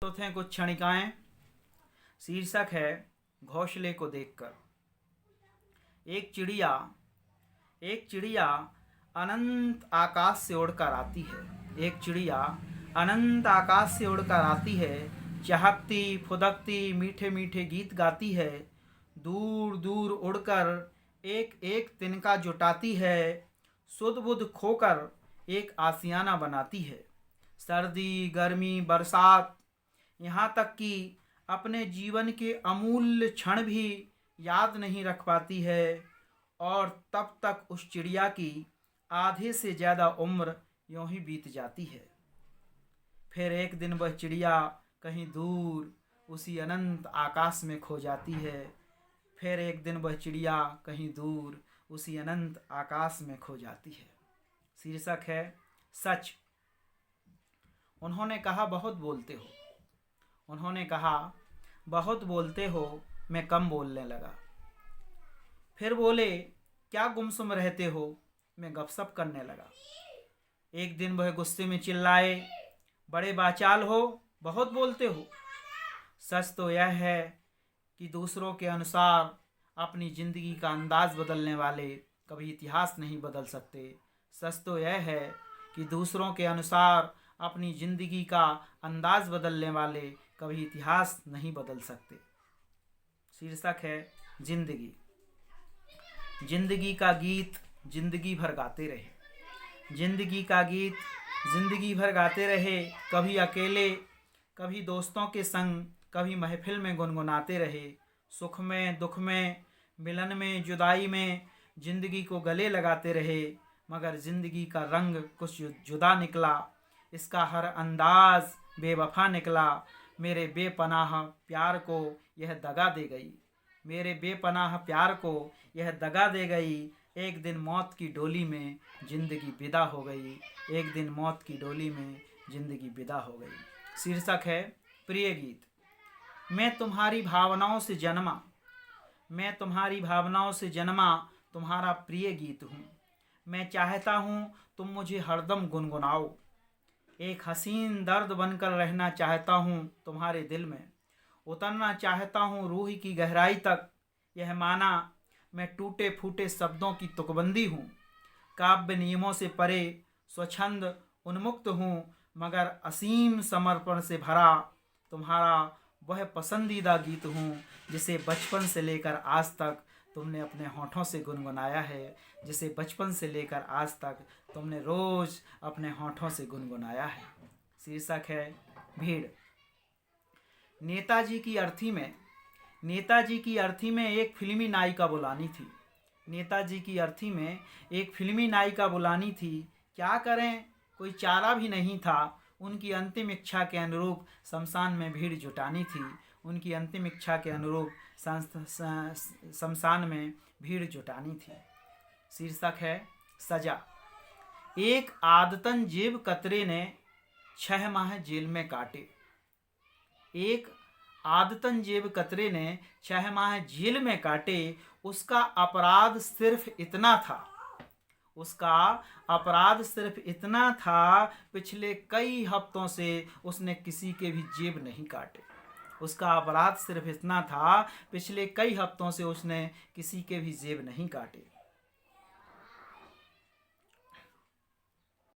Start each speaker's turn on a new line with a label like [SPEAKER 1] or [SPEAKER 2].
[SPEAKER 1] तो थे कुछ क्षणिकाएं। शीर्षक है घोंसले को देखकर। एक चिड़िया अनंत आकाश से उड़कर आती है। एक चिड़िया अनंत आकाश से उड़कर आती है, चहकती फुदकती मीठे मीठे गीत गाती है। दूर दूर उड़कर एक एक तिनका जुटाती है, सुध बुध खोकर एक आशियाना बनाती है। सर्दी गर्मी बरसात, यहाँ तक कि अपने जीवन के अमूल्य क्षण भी याद नहीं रख पाती है, और तब तक उस चिड़िया की आधे से ज़्यादा उम्र यूं ही बीत जाती है। फिर एक दिन वह चिड़िया कहीं दूर उसी अनंत आकाश में खो जाती है। फिर एक दिन वह चिड़िया कहीं दूर उसी अनंत आकाश में खो जाती है। शीर्षक है सच। उन्होंने कहा, बहुत बोलते हो। उन्होंने कहा, बहुत बोलते हो। मैं कम बोलने लगा। फिर बोले, क्या गुमसुम रहते हो। मैं गपशप करने लगा। एक दिन वह गुस्से में चिल्लाए, बड़े बाचाल हो, बहुत बोलते हो। सच तो यह है कि दूसरों के अनुसार अपनी जिंदगी का अंदाज बदलने वाले कभी इतिहास नहीं बदल सकते। सच तो यह है कि दूसरों के अनुसार अपनी जिंदगी का अंदाज बदलने वाले कभी इतिहास नहीं बदल सकते। शीर्षक है जिंदगी। जिंदगी का गीत जिंदगी भर गाते रहे। जिंदगी का गीत जिंदगी भर गाते रहे। कभी अकेले, कभी दोस्तों के संग, कभी महफिल में गुनगुनाते रहे। सुख में दुख में, मिलन में जुदाई में जिंदगी को गले लगाते रहे। मगर जिंदगी का रंग कुछ जुदा निकला। इसका हर अंदाज बेवफा निकला। मेरे बेपनाह प्यार को यह दगा दे गई। मेरे बेपनाह प्यार को यह दगा दे गई। एक दिन मौत की डोली में जिंदगी विदा हो गई। एक दिन मौत की डोली में जिंदगी विदा हो गई। शीर्षक है प्रिय गीत। मैं तुम्हारी भावनाओं से जन्मा। मैं तुम्हारी भावनाओं से जन्मा तुम्हारा प्रिय गीत हूँ। मैं चाहता हूँ तुम मुझे हरदम गुनगुनाओ। एक हसीन दर्द बनकर रहना चाहता हूँ तुम्हारे दिल में। उतरना चाहता हूँ रूह की गहराई तक। यह माना मैं टूटे फूटे शब्दों की तुकबंदी हूँ। काव्य नियमों से परे स्वच्छंद उन्मुक्त हूँ, मगर असीम समर्पण से भरा तुम्हारा वह पसंदीदा गीत हूँ जिसे बचपन से लेकर आज तक तुमने अपने होठों से गुनगुनाया है। जिसे बचपन से लेकर आज तक तुमने रोज़ अपने होठों से गुनगुनाया है। शीर्षक है भीड़। नेताजी की अर्थी में एक फिल्मी नायिका बुलानी थी। नेताजी की अर्थी में एक फिल्मी नायिका बुलानी थी। क्या करें, कोई चारा भी नहीं था। उनकी अंतिम इच्छा के अनुरूप शमशान में भीड़ जुटानी थी। उनकी अंतिम इच्छा के अनुरूप शमशान में भीड़ जुटानी थी। शीर्षक है सजा। एक आदतन जेब कतरे ने 6 माह जेल में काटे। एक आदतन जेब कतरे ने 6 माह जेल में काटे। उसका अपराध सिर्फ इतना था। उसका अपराध सिर्फ इतना था, पिछले कई हफ्तों से उसने किसी के भी जेब नहीं काटे। उसका अपराध सिर्फ इतना था, पिछले कई हफ्तों से उसने किसी के भी जेब नहीं काटे।